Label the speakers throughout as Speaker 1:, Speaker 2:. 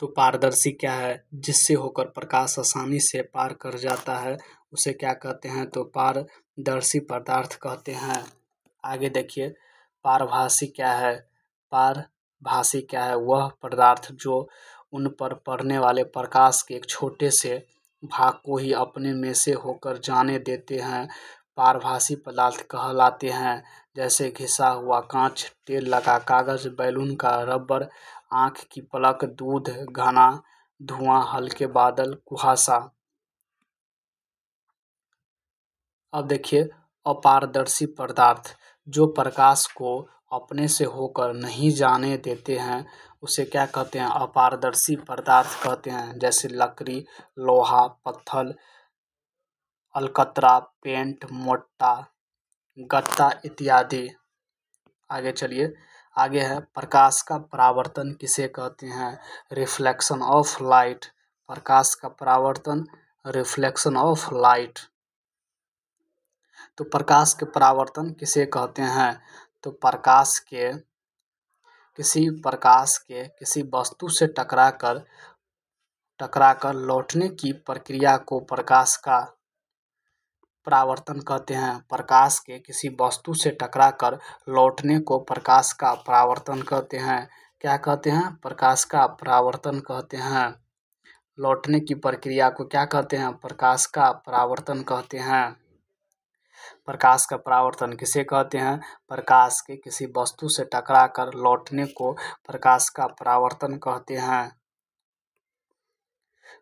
Speaker 1: तो पारदर्शी क्या है? जिससे होकर प्रकाश आसानी से पार कर जाता है उसे क्या कहते हैं? तो पारदर्शी पदार्थ कहते हैं। आगे देखिए, पारभासी क्या है? पारभासी क्या है? वह पदार्थ जो उन पर पड़ने वाले प्रकाश के एक छोटे से भाग को ही अपने में से होकर जाने देते हैं, पारभासी पदार्थ कहलाते हैं। जैसे घिसा हुआ कांच, तेल लगा कागज, बैलून का रबर, आँख की पलक, दूध, घना धुआं, हल्के बादल, कुहासा। अब देखिए, अपारदर्शी पदार्थ जो प्रकाश को अपने से होकर नहीं जाने देते हैं उसे क्या कहते हैं? अपारदर्शी पदार्थ कहते हैं। जैसे लकड़ी, लोहा, पत्थर, अलकतरा, पेंट, मोटा, गत्ता इत्यादि। आगे चलिए, आगे है प्रकाश का परावर्तन किसे कहते हैं? Reflection of light. प्रकाश का परावर्तन, रिफ्लेक्शन ऑफ लाइट। तो प्रकाश के परावर्तन किसे कहते हैं? तो प्रकाश के किसी वस्तु से टकराकर लौटने की प्रक्रिया को प्रकाश का परावर्तन कहते हैं। प्रकाश के किसी वस्तु से टकराकर लौटने को प्रकाश का परावर्तन कहते हैं। क्या कहते हैं? प्रकाश का परावर्तन कहते हैं। लौटने की प्रक्रिया को क्या कहते हैं? प्रकाश का परावर्तन कहते हैं। प्रकाश का परावर्तन किसे कहते हैं? प्रकाश के किसी वस्तु से टकराकर लौटने को प्रकाश का परावर्तन कहते हैं।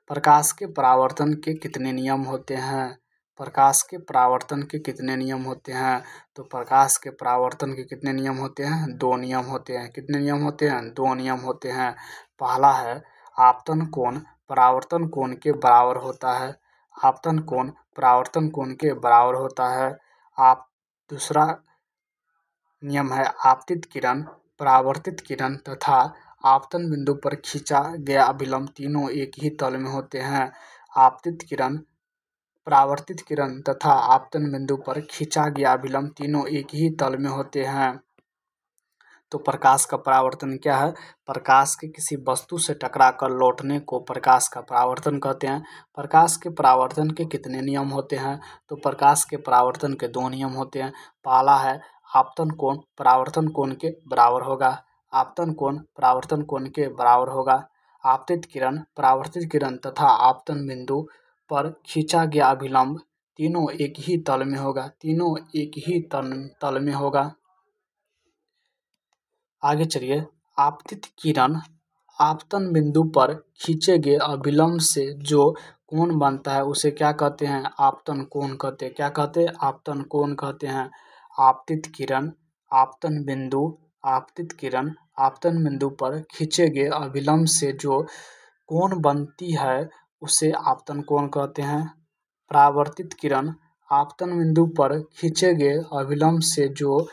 Speaker 1: प्रकाश के परावर्तन के कितने नियम होते हैं? प्रकाश के परावर्तन के कितने नियम होते हैं? तो प्रकाश के परावर्तन के कितने नियम होते हैं? 2 नियम होते हैं। कितने नियम होते हैं? 2 नियम होते हैं। पहला है आपतन कोण परावर्तन कोण के बराबर होता है। आपतन कोण परावर्तन कोण के बराबर होता है। दूसरा नियम है आपतित किरण, परावर्तित किरण तथा आपतन बिंदु पर खींचा गया अभिलंब तीनों एक ही तल में होते हैं। आपतित किरण, परावर्तित किरण तथा आपतन बिंदु पर खींचा गया अभिलंब तीनों एक ही तल में होते हैं। तो प्रकाश का परावर्तन क्या है? प्रकाश के किसी वस्तु से टकराकर लौटने को प्रकाश का परावर्तन कहते हैं। प्रकाश के परावर्तन के कितने नियम होते हैं? तो प्रकाश के परावर्तन के 2 नियम होते हैं। पहला है आपतन कोण परावर्तन कोण के बराबर होगा। आपतन कोण परावर्तन कोण के बराबर होगा। आपतित किरण, परावर्तित किरण तथा आपतन बिंदु पर खींचा गया अभिलंब तीनों एक ही तल में होगा। तीनों एक ही तल में होगा। आगे चलिए, आपतित किरण आपतन बिंदु पर खींचे गए अभिलंब से जो कोण बनता है उसे क्या कहते हैं? आपतन कोण कहते हैं। क्या कहते हैं? आपतन कोण कहते हैं। आपतित किरण आपतन बिंदु पर खींचे गए अभिलंब से जो कोण बनती है उसे आपतन कोण कहते हैं। परावर्तित किरण आपतन बिंदु पर खींचे गए अभिलंब से जो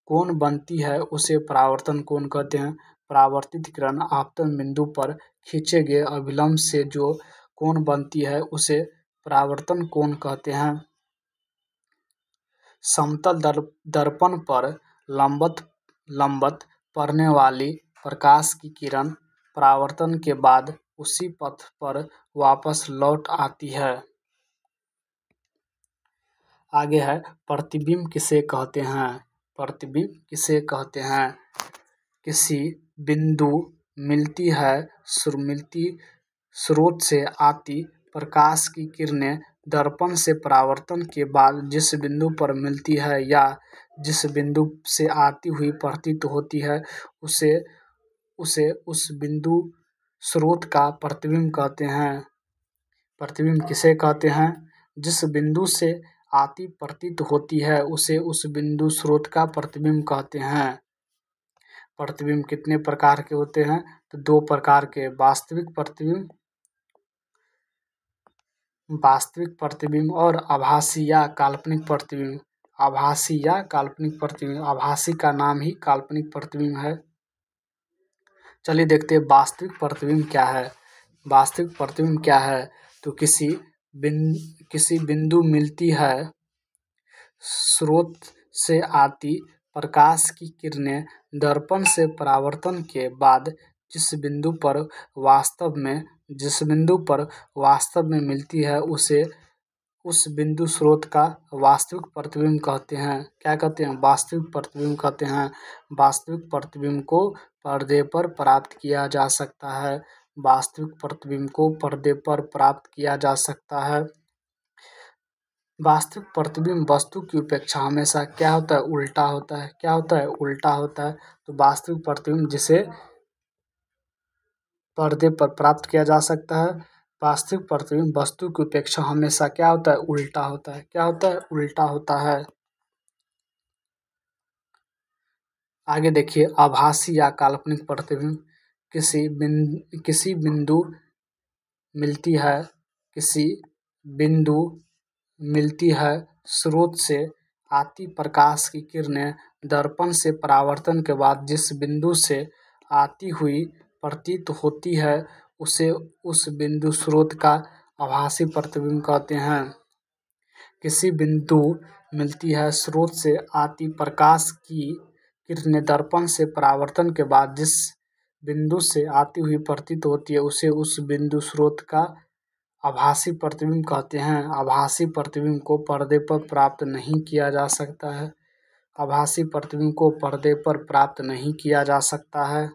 Speaker 1: कोण बनती है उसे परावर्तन कोण कहते हैं। परावर्तित किरण आपतन बिंदु पर खींचे गए अभिलंब से जो कोण बनती है उसे परावर्तन कोण कहते हैं। समतल दर्पण पर लंबवत पड़ने वाली प्रकाश की किरण परावर्तन के बाद उसी पथ पर वापस लौट आती है। आगे है प्रतिबिंब किसे कहते हैं? प्रतिबिंब किसे कहते हैं? किसी बिंदु मिलती स्रोत से आती प्रकाश की किरणें दर्पण से परावर्तन के बाद जिस बिंदु पर मिलती है या जिस बिंदु से आती हुई प्रतीत होती है उसे उस बिंदु स्रोत का प्रतिबिंब कहते हैं। प्रतिबिंब किसे कहते हैं? जिस बिंदु से आती प्रतीत होती है उसे उस बिंदु स्रोत का प्रतिबिंब कहते हैं। प्रतिबिंब कितने प्रकार के होते हैं? तो 2 प्रकार के, वास्तविक प्रतिबिंब और आभासी या काल्पनिक प्रतिबिंब। आभासी या काल्पनिक प्रतिबिंब, आभासी का नाम ही काल्पनिक प्रतिबिंब है। चलिए देखते हैं वास्तविक प्रतिबिंब क्या है। वास्तविक प्रतिबिंब क्या है? तो किसी बिंदु मिलती है स्रोत से आती प्रकाश की किरणें दर्पण से परावर्तन के बाद जिस बिंदु पर वास्तव में मिलती है उसे उस बिंदु स्रोत का वास्तविक प्रतिबिंब कहते हैं। क्या कहते हैं? वास्तविक प्रतिबिंब कहते हैं। वास्तविक प्रतिबिंब को पर्दे पर प्राप्त किया जा सकता है। वास्तविक प्रतिबिंब को पर्दे पर प्राप्त किया जा सकता है। वास्तविक प्रतिबिंब वस्तु की अपेक्षा हमेशा क्या होता है? उल्टा होता है। क्या होता है? उल्टा होता है। तो वास्तविक प्रतिबिंब जिसे पर्दे पर प्राप्त किया जा सकता है, वास्तविक प्रतिबिंब वस्तु की अपेक्षा हमेशा क्या होता है? उल्टा होता है। क्या होता है? उल्टा होता है। आगे देखिए, आभासी या काल्पनिक प्रतिबिंब किसी बिंदु मिलती है स्रोत से आती प्रकाश की किरणें दर्पण से परावर्तन के बाद जिस बिंदु से आती हुई प्रतीत होती है उसे उस बिंदु स्रोत का आभासी प्रतिबिंब कहते हैं। किसी बिंदु मिलती है स्रोत से आती प्रकाश की किरणें दर्पण से परावर्तन के बाद जिस बिंदु से आती हुई प्रतीत होती है उसे उस बिंदु स्रोत का आभासी प्रतिबिंब कहते हैं। आभासी प्रतिबिंब को पर्दे पर प्राप्त नहीं किया जा सकता है। आभासी प्रतिबिंब को पर्दे पर प्राप्त नहीं किया जा सकता है।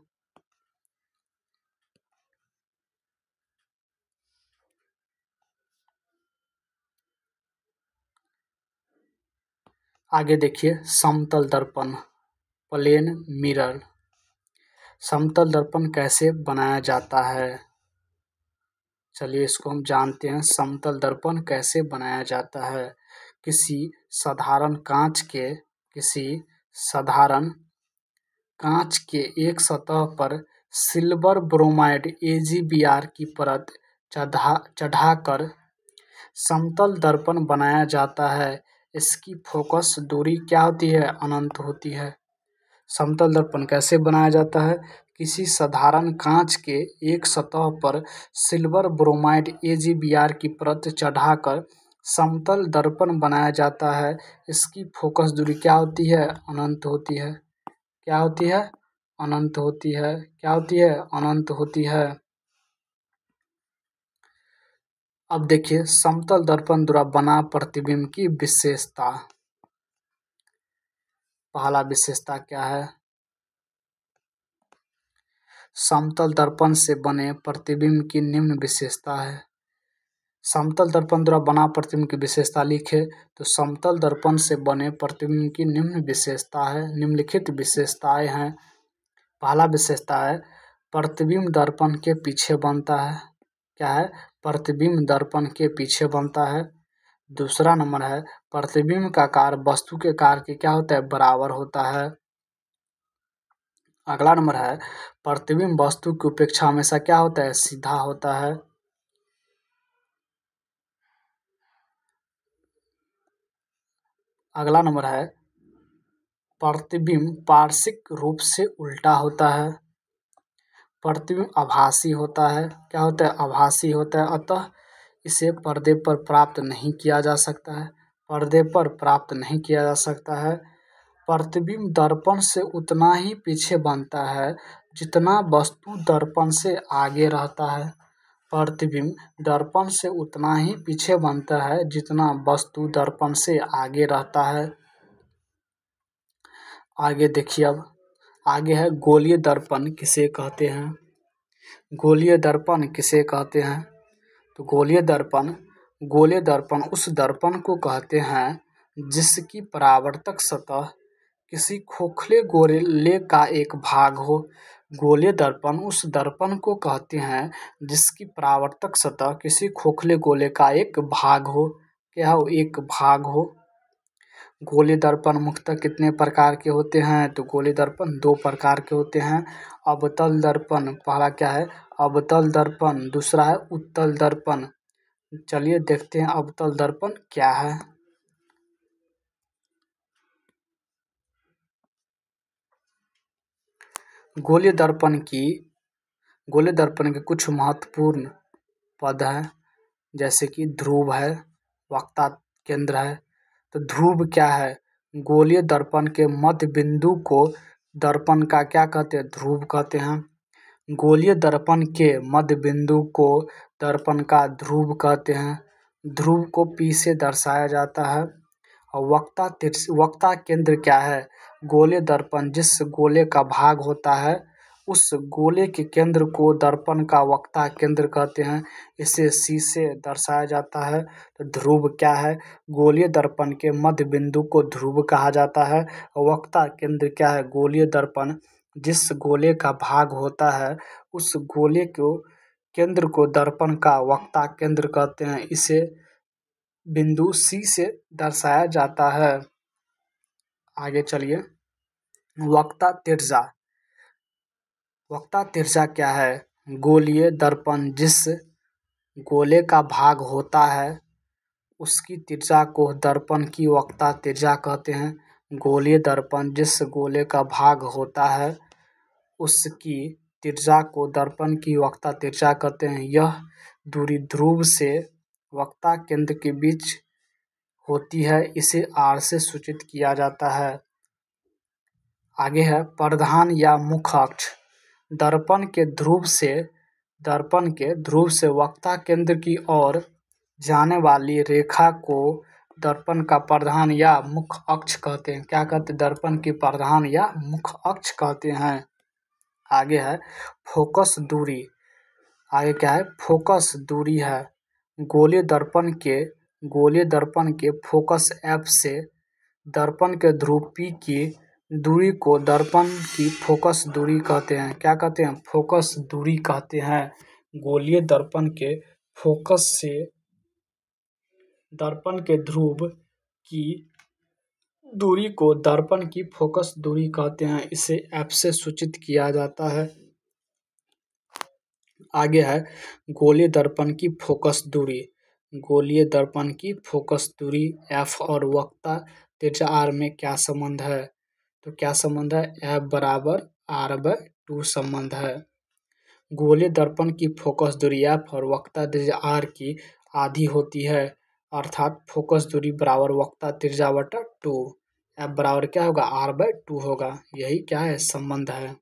Speaker 1: आगे देखिए, समतल दर्पण, प्लेन मिरर। समतल दर्पण कैसे बनाया जाता है? चलिए इसको हम जानते हैं। समतल दर्पण कैसे बनाया जाता है? किसी साधारण कांच के एक सतह पर सिल्वर ब्रोमाइड AgBr की परत चढ़ाकर समतल दर्पण बनाया जाता है। इसकी फोकस दूरी क्या होती है? अनंत होती है। समतल दर्पण कैसे बनाया जाता है? किसी साधारण कांच के एक सतह पर सिल्वर ब्रोमाइड AgBr की परत चढ़ाकर समतल दर्पण बनाया जाता है। इसकी फोकस दूरी क्या होती है? अनंत होती है। क्या होती है? अनंत होती है। क्या होती है? अनंत होती है। अब देखिए, समतल दर्पण द्वारा बना प्रतिबिंब की विशेषता। पहला विशेषता क्या है? समतल दर्पण से बने प्रतिबिंब की निम्न विशेषता है। समतल दर्पण द्वारा बना प्रतिबिंब की विशेषता लिखे तो समतल दर्पण से बने प्रतिबिंब की निम्नलिखित विशेषताएं हैं। पहला विशेषता है, प्रतिबिंब दर्पण के पीछे बनता है। क्या है? प्रतिबिंब दर्पण के पीछे बनता है। दूसरा नंबर है, प्रतिबिंब का आकार वस्तु के आकार के क्या होता है? बराबर होता है। अगला नंबर है, प्रतिबिंब वस्तु की अपेक्षा हमेशा क्या होता है? सीधा होता है। अगला नंबर है, प्रतिबिंब पार्श्विक रूप से उल्टा होता है। प्रतिबिंब आभासी होता है। क्या होता है? आभासी होता है। अतः इसे पर्दे पर प्राप्त नहीं किया जा सकता है। पर्दे पर प्राप्त नहीं किया जा सकता है। प्रतिबिंब दर्पण से उतना ही पीछे बनता है जितना वस्तु दर्पण से आगे रहता है। प्रतिबिंब दर्पण से उतना ही पीछे बनता है जितना वस्तु दर्पण से आगे रहता है। आगे देखिए, अब आगे है, गोलीय दर्पण किसे कहते हैं? गोलीय दर्पण किसे कहते हैं? तो गोलीय दर्पण उस दर्पण को कहते हैं जिसकी परावर्तक सतह किसी खोखले गोले का एक भाग हो। गोलीय दर्पण उस दर्पण को कहते हैं जिसकी परावर्तक सतह किसी खोखले गोले का एक भाग हो। क्या हो? एक भाग हो। गोलीय दर्पण मुख्यतः कितने प्रकार के होते हैं? तो गोलीय दर्पण दो प्रकार के होते हैं। अवतल दर्पण, पहला क्या है? अवतल दर्पण। दूसरा है उत्तल दर्पण। चलिए देखते हैं अवतल दर्पण क्या है। गोलीय दर्पण के कुछ महत्वपूर्ण पद हैं, जैसे कि ध्रुव है, वक्ता केंद्र है। तो ध्रुव क्या है? गोलीय दर्पण के मध्य बिंदु को दर्पण का क्या कहते हैं? ध्रुव कहते हैं। गोलीय दर्पण के मध्य बिंदु को दर्पण का ध्रुव कहते हैं। ध्रुव को P से दर्शाया जाता है। और वक्ता केंद्र क्या है? गोलीय दर्पण जिस गोले का भाग होता है उस गोले के केंद्र को दर्पण का वक्ता केंद्र कहते हैं। इसे C से दर्शाया जाता है। तो ध्रुव क्या है? गोलीय दर्पण के मध्य बिंदु को ध्रुव कहा जाता है। और वक्ता केंद्र क्या है? गोलीय दर्पण जिस गोले का भाग होता है उस गोले को केंद्र को दर्पण का वक्ता केंद्र कहते हैं। इसे बिंदु C से दर्शाया जाता है। आगे चलिए, वक्ता त्रिज्या। वक्ता त्रिज्या क्या है? गोलीय दर्पण जिस गोले का भाग होता है उसकी त्रिज्या को दर्पण की वक्ता त्रिज्या कहते हैं। गोलीय दर्पण जिस गोले का भाग होता है उसकी त्रिज्या को दर्पण की वक्ता त्रिज्या कहते हैं। यह दूरी ध्रुव से वक्ता केंद्र के बीच होती है। इसे R से सूचित किया जाता है। आगे है प्रधान या मुख्य अक्ष। दर्पण के ध्रुव से वक्ता केंद्र की ओर जाने वाली रेखा को दर्पण का प्रधान या मुख्य अक्ष कहते हैं। क्या कहते हैं? दर्पण की प्रधान या मुख्य अक्ष कहते हैं। आगे है फोकस दूरी। आगे क्या है? फोकस दूरी है। गोलीय दर्पण के फोकस F से दर्पण के ध्रुव P की दूरी को दर्पण की फोकस दूरी कहते हैं। क्या कहते हैं? फोकस दूरी कहते हैं। गोलीय दर्पण के फोकस से दर्पण के ध्रुव की दूरी को दर्पण की फोकस दूरी कहते हैं। इसे F से सूचित किया जाता है। आगे है गोलीय दर्पण की फोकस दूरी। गोलीय दर्पण की फोकस दूरी F और वक्ता त्रिज्या R में क्या संबंध है? तो क्या संबंध है? F बराबर R/2 संबंध है। गोलीय दर्पण की फोकस दूरी F और वक्ता त्रिज्या R की आधी होती है, अर्थात फोकस दूरी बराबर वक्ता त्रिज्या बटा 2। F बराबर क्या होगा? R/2 होगा। यही क्या है? संबंध है।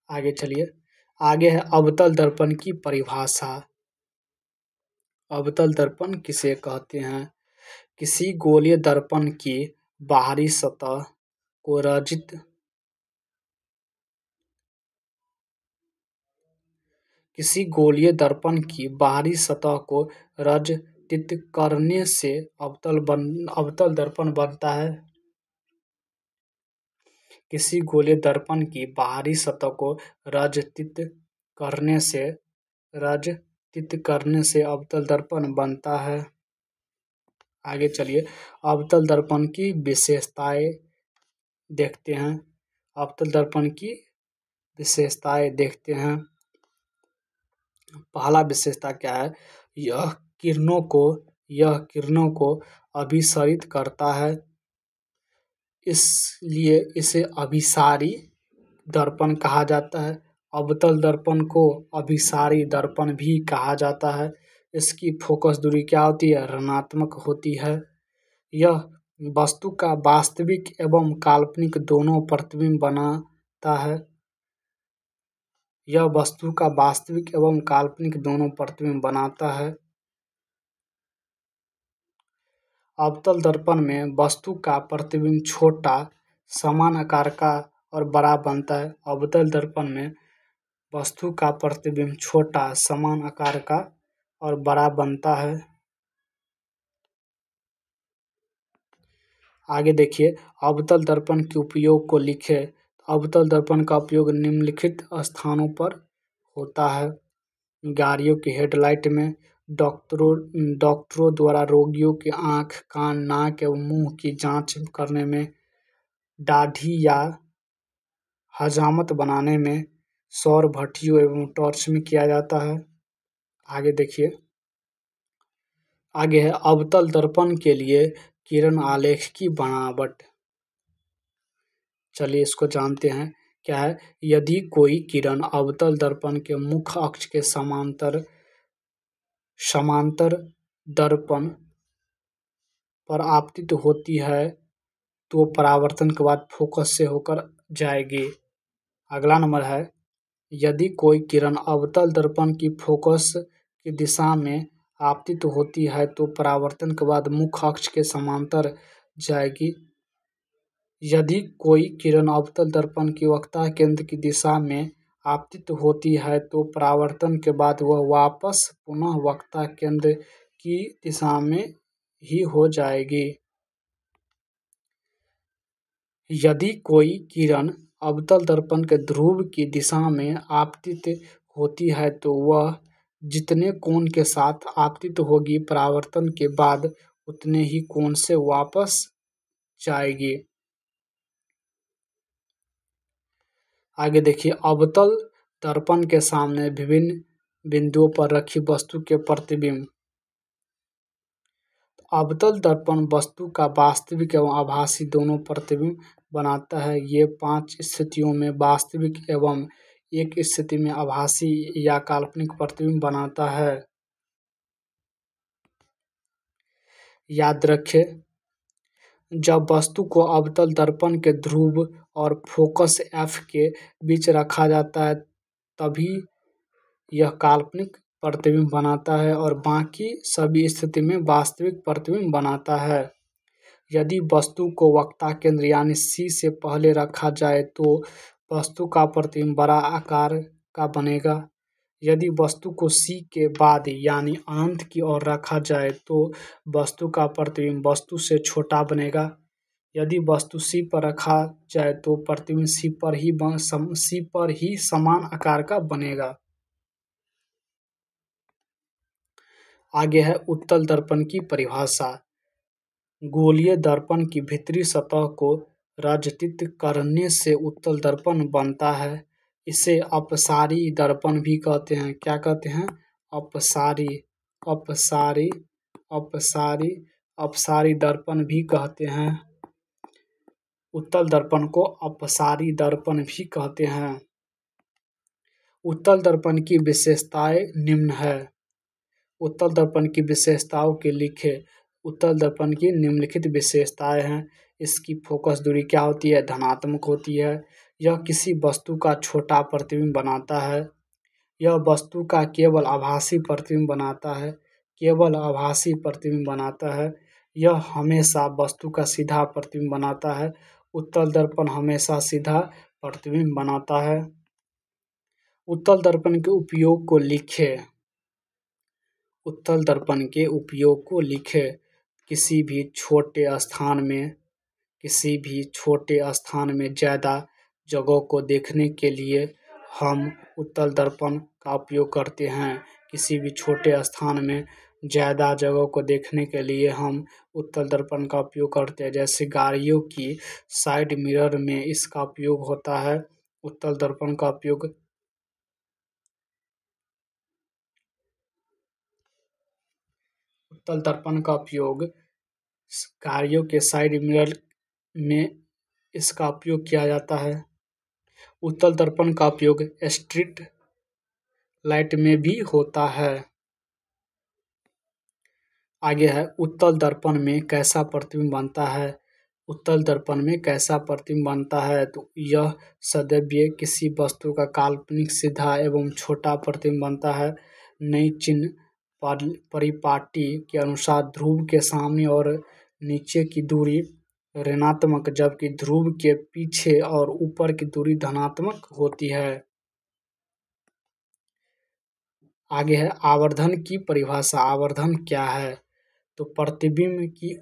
Speaker 1: आगे चलिए, आगे है अवतल दर्पण की परिभाषा। अवतल दर्पण किसे कहते हैं? किसी गोलीय दर्पण की बाहरी सतह को रजित करने से अवतल दर्पण बनता है। किसी गोलीय दर्पण की बाहरी सतह को रजित करने से अवतल दर्पण बनता है। आगे चलिए, अवतल दर्पण की विशेषताएं देखते हैं। अवतल दर्पण की विशेषताएं देखते हैं। पहला विशेषता क्या है? यह किरणों को अभिसरित करता है, इसलिए इसे अभिसारी दर्पण कहा जाता है। अवतल दर्पण को अभिसारी दर्पण भी कहा जाता है। इसकी फोकस दूरी क्या होती है? ऋणात्मक होती है। यह वस्तु का वास्तविक एवं काल्पनिक दोनों प्रतिबिंब बनाता है। अवतल दर्पण में वस्तु का प्रतिबिंब छोटा, समान आकार का और बड़ा बनता है। अवतल दर्पण में वस्तु का प्रतिबिंब छोटा, समान आकार का और बड़ा बनता है। आगे देखिए, अवतल दर्पण के उपयोग को लिखें। अवतल दर्पण का उपयोग निम्नलिखित स्थानों पर होता है। गाड़ियों की हेडलाइट में, डॉक्टरों द्वारा रोगियों की आँख, कान, नाक एवं मुंह की जांच करने में, दाढ़ी या हजामत बनाने में, सौर भट्टियों एवं टॉर्च में किया जाता है। आगे देखिए, आगे है अवतल दर्पण के लिए किरण आलेख की बनावट। चलिए इसको जानते हैं। क्या है? यदि कोई किरण अवतल दर्पण के मुख्य अक्ष के समांतर दर्पण पर आपतित होती है तो परावर्तन के बाद फोकस से होकर जाएगी। अगला नंबर है यदि कोई किरण अवतल दर्पण की फोकस की दिशा में आपतित होती है तो परावर्तन के बाद मुख्य अक्ष के समांतर जाएगी। यदि कोई किरण अवतल दर्पण की वक्रता केंद्र की दिशा में आपतित होती है तो परावर्तन के बाद वह वापस पुनः वक्रता केंद्र की दिशा में ही हो जाएगी। यदि कोई किरण अवतल दर्पण के ध्रुव की दिशा में आपतित होती है तो वह जितने कोण के साथ आपतित होगी परावर्तन के बाद उतने ही कोण से वापस जाएगी। आगे देखिए, अवतल दर्पण के सामने विभिन्न बिंदुओं पर रखी वस्तु के प्रतिबिंब। अवतल दर्पण वस्तु का वास्तविक एवं आभासी दोनों प्रतिबिंब बनाता है। ये 5 स्थितियों में वास्तविक एवं एक स्थिति में आभासी या काल्पनिक प्रतिबिंब बनाता है। याद रखें, जब वस्तु को अवतल दर्पण के ध्रुव और फोकस F के बीच रखा जाता है तभी यह काल्पनिक प्रतिबिंब बनाता है और बाकी सभी स्थिति में वास्तविक प्रतिबिंब बनाता है। यदि वस्तु को वक्रता केंद्र यानी C से पहले रखा जाए तो वस्तु का प्रतिबिंब बड़ा आकार का बनेगा। यदि वस्तु को C के बाद यानी अनंत की ओर रखा जाए तो वस्तु का प्रतिबिंब वस्तु से छोटा बनेगा। यदि वस्तु C पर रखा जाए तो प्रतिबिंब C पर ही समान आकार का बनेगा। आगे है उत्तल दर्पण की परिभाषा। गोलीय दर्पण की भीतरी सतह को रजतित करने से उत्तल दर्पण बनता है। इसे अपसारी दर्पण भी कहते हैं। क्या कहते हैं? अपसारी अपसारी अपसारी अपसारी दर्पण भी कहते हैं। उत्तल दर्पण को अपसारी दर्पण भी कहते हैं। उत्तल दर्पण की विशेषताएं निम्न है। उत्तल दर्पण की विशेषताओं के लिखे। उत्तल दर्पण की निम्नलिखित विशेषताएं हैं। इसकी फोकस दूरी क्या होती है? धनात्मक होती है। यह किसी वस्तु का छोटा प्रतिबिंब बनाता है। यह वस्तु का केवल आभासी प्रतिबिंब बनाता है। केवल आभासी प्रतिबिंब बनाता है। यह हमेशा वस्तु का सीधा प्रतिबिंब बनाता है। उत्तल दर्पण हमेशा सीधा प्रतिबिंब बनाता है। उत्तल दर्पण के उपयोग को लिखे। उत्तल दर्पण के उपयोग को लिखे। किसी भी छोटे स्थान में ज़्यादा जगहों को देखने के लिए हम उत्तल दर्पण का उपयोग करते हैं। किसी भी छोटे स्थान में ज़्यादा जगहों को देखने के लिए हम उत्तल दर्पण का उपयोग करते हैं। जैसे गाड़ियों की साइड मिरर में इसका उपयोग होता है। उत्तल दर्पण का उपयोग उत्तल दर्पण का उपयोग गाड़ियों के साइड मिरर में इसका उपयोग किया जाता है। उत्तल दर्पण का उपयोग स्ट्रीट लाइट में भी होता है। आगे है उत्तल दर्पण में कैसा प्रतिबिंब बनता है। उत्तल दर्पण में कैसा प्रतिबिंब बनता है तो यह सदैव किसी वस्तु का काल्पनिक सीधा एवं छोटा प्रतिबिंब बनता है। नई चिन्ह परिपाटी के अनुसार ध्रुव के सामने और नीचे की दूरी ऋणात्मक जबकि ध्रुव के पीछे और ऊपर की दूरी धनात्मक होती है। आगे है आवर्धन की परिभाषा। आवर्धन क्या है? तो प्रतिबिंब की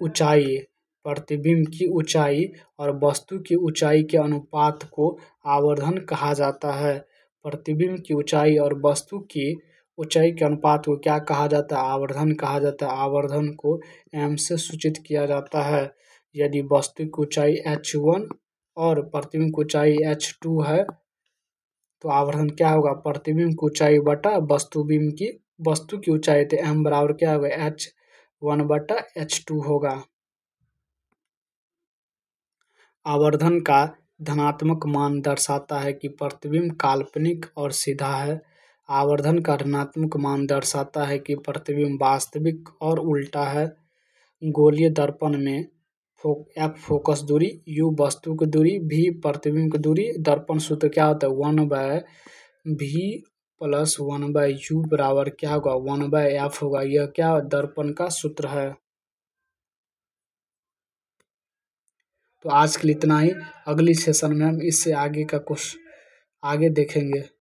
Speaker 1: ऊंचाई और वस्तु की ऊंचाई के अनुपात को आवर्धन कहा जाता है। प्रतिबिंब की ऊंचाई और वस्तु की ऊंचाई के अनुपात को क्या कहा जाता है? आवर्धन कहा जाता है। आवर्धन को m से सूचित किया जाता है। यदि वस्तु की ऊंचाई h1 और प्रतिबिंब की ऊंचाई h2 है तो आवर्धन क्या होगा? प्रतिबिंब की ऊंचाई बटा वस्तु की ऊंचाई, तो m बराबर क्या होगा? h1 बटा h2 होगा। आवर्धन का धनात्मक मान दर्शाता है कि प्रतिबिंब काल्पनिक और सीधा है। आवर्धन का ऋणात्मक मान दर्शाता है कि प्रतिबिंब वास्तविक और उल्टा है। गोलीय दर्पण में F फोकस दूरी, U वस्तु की दूरी, V प्रतिबिंब की दूरी। दर्पण सूत्र क्या होता है? 1/m भी प्लस 1/u बराबर क्या होगा, 1/f होगा। यह क्या दर्पण का सूत्र है। तो आज के लिए इतना ही। अगली सेशन में हम इससे आगे का कुछ आगे देखेंगे।